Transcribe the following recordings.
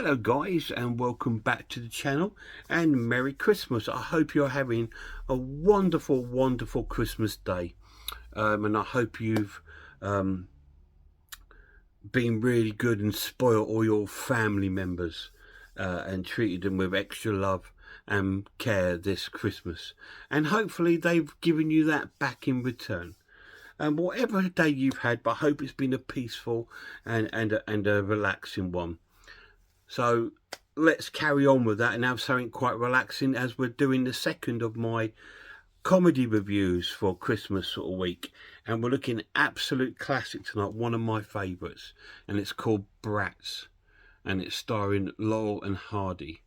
Hello guys, and welcome back to the channel, and Merry Christmas. I hope you're having a wonderful Christmas day, and I hope you've been really good and spoiled all your family members and treated them with extra love and care this Christmas, and hopefully they've given you that back in return. And whatever day you've had, but I hope it's been a peaceful and a relaxing one. So let's carry on with that and have something quite relaxing, as we're doing the second of my comedy reviews for Christmas sort of week. And we're looking at absolute classic tonight, one of my favourites, and it's called Brats, and it's starring Laurel and Hardy.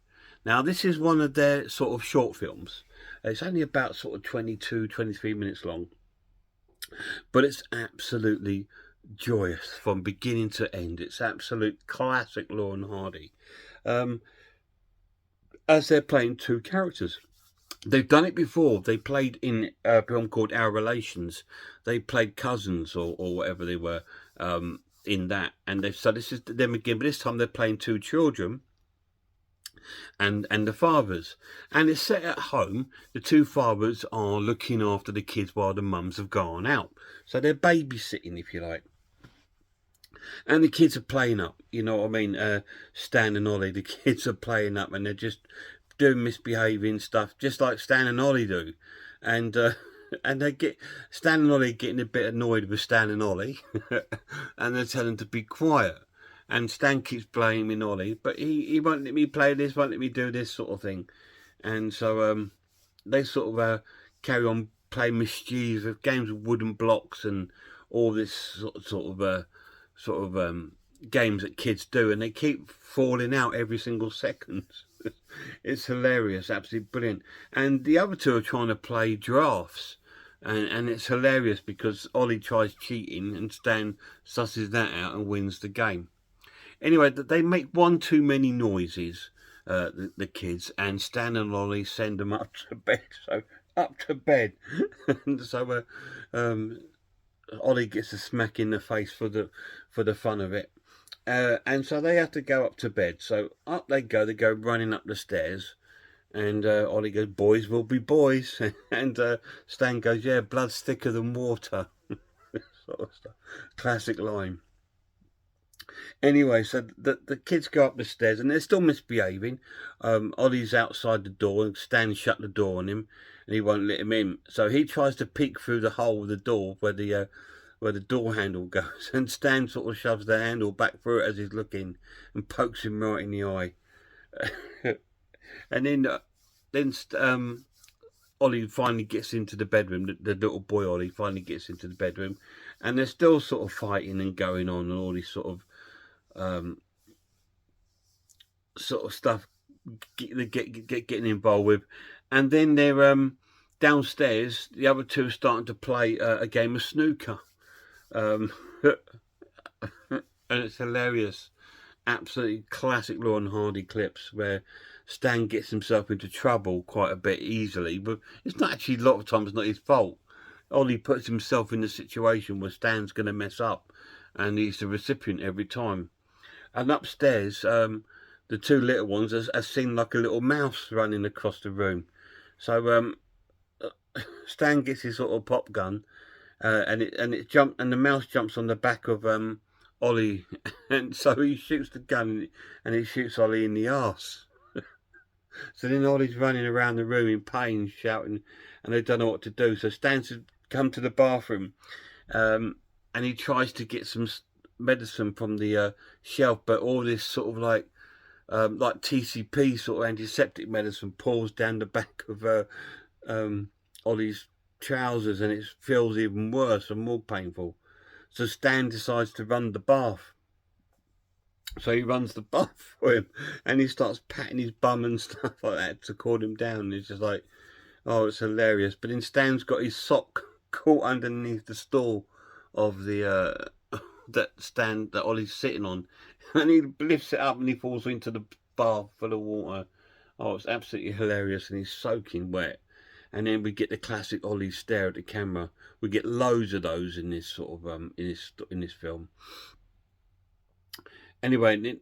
Now this is one of their sort of short films. It's only about sort of 22-23 minutes long, but it's absolutely joyous from beginning to end. It's absolute classic Laurel and Hardy, as they're playing two characters. They've done it before. They played in a film called Our Relations. They played cousins or whatever they were in that, and so this is them again, but this time they're playing two children and the fathers, and it's set at home. The two fathers are looking after the kids while the mums have gone out, so they're babysitting, if you like. And the kids are playing up, you know what I mean? Stan and Ollie, the kids are playing up, and they're just doing misbehaving stuff, just like Stan and Ollie do. And Stan and Ollie getting a bit annoyed with Stan and Ollie, and they're telling them to be quiet. And Stan keeps blaming Ollie, but he won't let me play this, won't let me do this sort of thing. And so they sort of carry on playing mischievous games with wooden blocks and all this sort of games that kids do, and they keep falling out every single second. It's hilarious, absolutely brilliant. And the other two are trying to play drafts, and it's hilarious because Ollie tries cheating and Stan susses that out and wins the game. Anyway, they make one too many noises, the kids, and Stan and Ollie send them up to bed. So up to bed. And so Ollie gets a smack in the face for the fun of it, and so they have to go up to bed. So up they go running up the stairs, and Ollie goes, "Boys will be boys," and Stan goes, "Yeah, blood's thicker than water." Sort of stuff. Classic line. Anyway, so the kids go up the stairs and they're still misbehaving. Ollie's outside the door and Stan shut the door on him, and he won't let him in. So he tries to peek through the hole of the door where the door handle goes, and Stan sort of shoves the handle back through it as he's looking and pokes him right in the eye. And then Ollie finally gets into the bedroom. The little boy Ollie finally gets into the bedroom, and they're still sort of fighting and going on and all this sort of stuff getting involved with. And then they're downstairs. The other two are starting to play a game of snooker, and it's hilarious. Absolutely classic Laurel and Hardy clips where Stan gets himself into trouble quite a bit easily, but it's not actually, a lot of times, not his fault. Ollie puts himself in a situation where Stan's going to mess up, and he's the recipient every time. And upstairs, the two little ones are seen like a little mouse running across the room. So Stan gets his sort of pop gun, and the mouse jumps on the back of Ollie, and so he shoots the gun and he shoots Ollie in the arse. So then Ollie's running around the room in pain, shouting, and they don't know what to do. So Stan's come to the bathroom, and he tries to get some medicine from the shelf, but all this sort of like TCP sort of antiseptic medicine pours down the back of Ollie's trousers, and it feels even worse and more painful. So Stan decides to run the bath. So he runs the bath for him, and he starts patting his bum and stuff like that to calm him down. It's just like, oh, it's hilarious. But then Stan's got his sock caught underneath the stall of the that Ollie's sitting on, and he lifts it up and he falls into the bath full of water. Oh, it's absolutely hilarious, and he's soaking wet. And then we get the classic Ollie stare at the camera. We get loads of those in this sort of in this film. Anyway,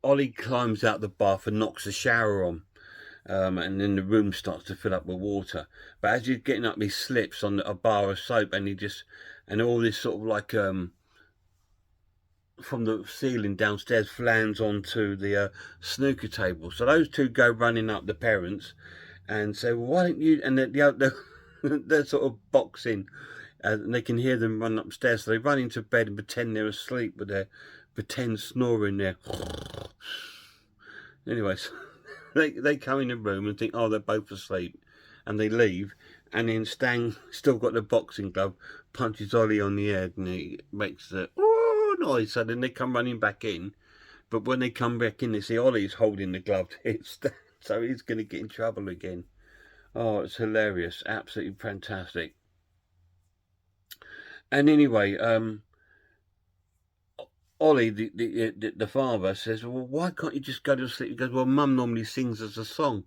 Ollie climbs out the bath and knocks the shower on. And then the room starts to fill up with water. But as he's getting up, he slips on a bar of soap, and all this sort of like from the ceiling downstairs lands onto the snooker table. So those two go running up, the parents, and say, "Well, why don't you?" And they're sort of boxing, and they can hear them run upstairs. So they run into bed and pretend they're asleep with their pretend snoring there. Anyways, they come in the room and think, oh, they're both asleep, and they leave. And then Stan, still got the boxing glove, punches Ollie on the head, and he makes the oh noise. So then they come running back in. But when they come back in, they see Ollie's holding the glove to hit Stan, so he's going to get in trouble again. Oh, it's hilarious, absolutely fantastic. And anyway, Ollie, the father, says, well, why can't you just go to sleep? He goes, well, Mum normally sings us a song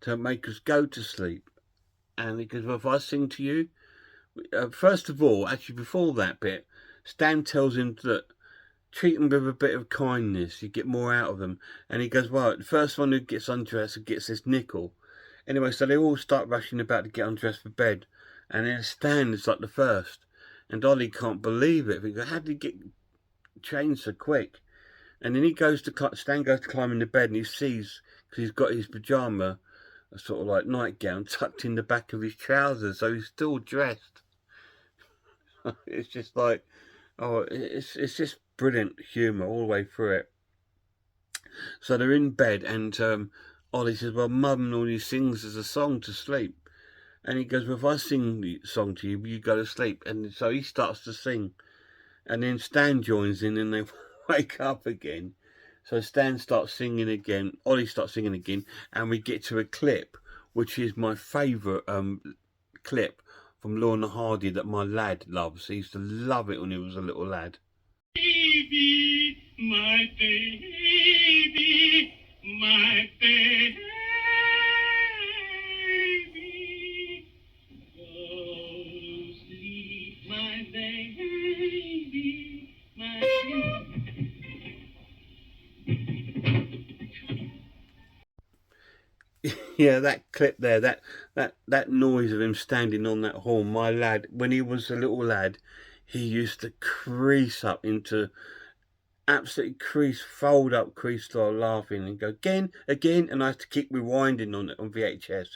to make us go to sleep. And he goes, well, if I sing to you, first of all, actually before that bit, Stan tells him that treat him with a bit of kindness, you get more out of them. And he goes, well, the first one who gets undressed gets this nickel. Anyway, so they all start rushing about to get undressed for bed. And then Stan is like the first. And Ollie can't believe it. He goes, how did he get changed so quick? And then Stan goes to climb in the bed, and he sees, because he's got his pyjama, a sort of like nightgown, tucked in the back of his trousers, so he's still dressed. It's just like, oh, it's just brilliant humour all the way through it. So they're in bed, and Ollie says, well, Mum normally sings as a song to sleep. And he goes, well, if I sing the song to you, you go to sleep. And so he starts to sing. And then Stan joins in, and they wake up again. So Stan starts singing again, Ollie starts singing again, and we get to a clip, which is my favourite clip from Lorna Hardy that my lad loves. He used to love it when he was a little lad. Baby, my baby, my baby. Yeah, that clip there, that noise of him standing on that horn. My lad, when he was a little lad, he used to crease up into absolutely fold up crease style laughing and go again, and I had to keep rewinding on it on VHS.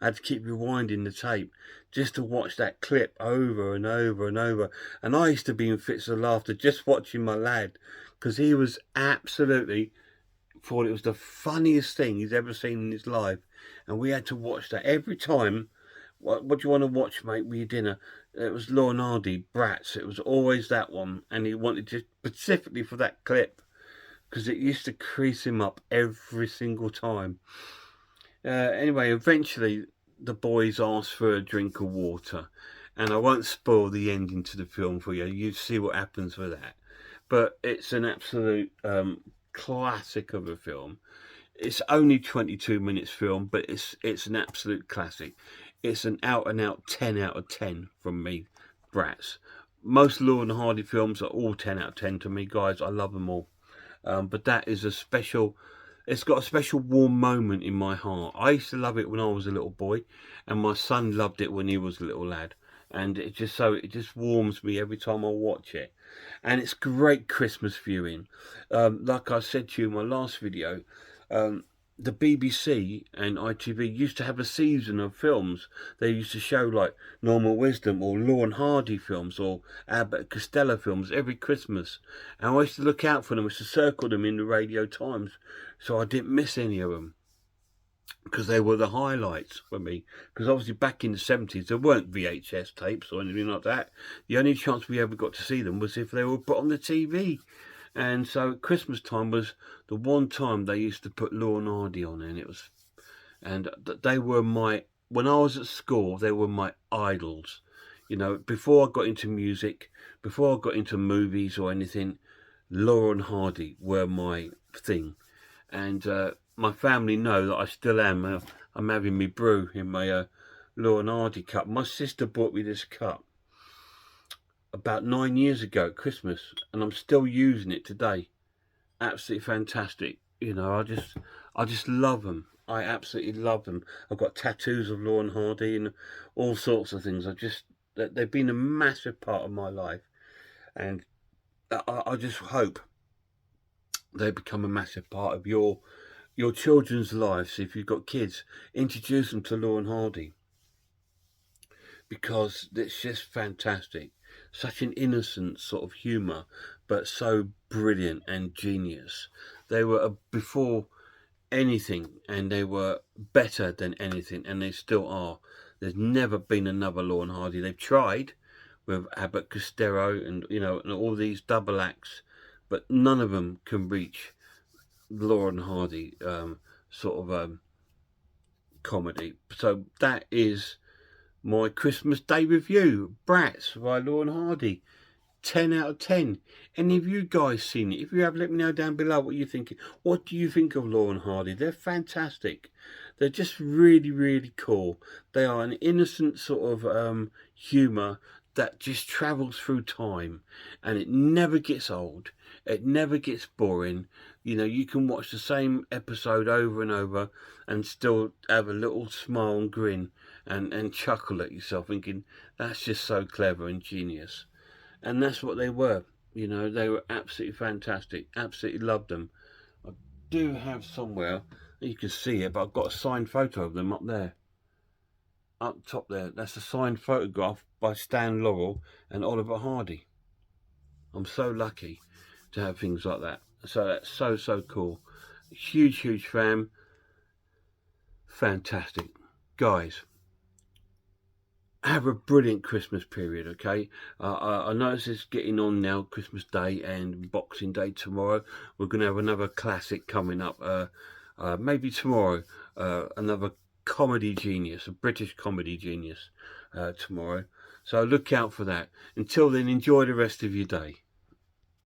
I had to keep rewinding the tape just to watch that clip over and over and over. And I used to be in fits of laughter just watching my lad, because he was absolutely thought it was the funniest thing he's ever seen in his life, and we had to watch that every time. What do you want to watch, mate, with your dinner? It was Lorna Hardy, Brats. It was always that one, and he wanted to specifically for that clip because it used to crease him up every single time. Anyway, eventually the boys asked for a drink of water, and I won't spoil the ending to the film for you. You see what happens with that, but it's an absolute classic of a film. It's only 22 minutes film, but it's an absolute classic. It's an out and out 10 out of 10 from me, Brats. Most Lorna Hardy films are all 10 out of 10 to me, guys. I love them all. But that is a special, it's got a special warm moment in my heart. I used to love it when I was a little boy, and my son loved it when he was a little lad. And it just warms me every time I watch it. And it's great Christmas viewing. Like I said to you in my last video, the BBC and ITV used to have a season of films. They used to show like Normal Wisdom or Lorne Hardy films or Abbott Costello films every Christmas. And I used to look out for them. I used to circle them in the Radio Times so I didn't miss any of them, because they were the highlights for me. Because obviously back in the 70s there weren't VHS tapes or anything like that. The only chance we ever got to see them was if they were put on the TV. And so Christmas time was the one time they used to put Lorne Hardy on, and they were when I was at school, they were my idols. You know, before I got into music, before I got into movies or anything, Lorne Hardy were my thing. And my family know that I still am. I'm having me brew in my Lorne Hardy cup. My sister bought me this cup about 9 years ago at Christmas, and I'm still using it today. absolutely fantastic. You know, I just love them. I absolutely love them. I've got tattoos of Laurel and Hardy and all sorts of things. They've been a massive part of my life, and I just hope they become a massive part of your children's lives. If you've got kids, introduce them to Laurel and Hardy, because it's just fantastic. Such an innocent sort of humour, but so brilliant and genius. They were before anything, and they were better than anything, and they still are. There's never been another Law and Hardy. They've tried with Abbott Costello and and all these double acts, but none of them can reach Law and Hardy sort of comedy. So that is my Christmas Day review. Brats by Law and Hardy. 10 out of 10. Any of you guys seen it? If you have, let me know down below what you're thinking. What do you think of Law and Hardy? They're fantastic. They're just really, really cool. They are an innocent sort of humour that just travels through time, and it never gets old. It never gets boring. You know, you can watch the same episode over and over and still have a little smile and grin and chuckle at yourself, thinking, that's just so clever and genius. And that's what they were. You know, they were absolutely fantastic. Absolutely loved them. I do have somewhere, you can see it, but I've got a signed photo of them up there. Up top there. That's a signed photograph by Stan Laurel and Oliver Hardy. I'm so lucky to have things like that. So that's so, so cool. Huge, huge fan. Fantastic. Guys, have a brilliant Christmas period, okay? I notice it's getting on now, Christmas Day and Boxing Day tomorrow. We're going to have another classic coming up, maybe tomorrow, another comedy genius, a British comedy genius tomorrow. So look out for that. Until then, enjoy the rest of your day.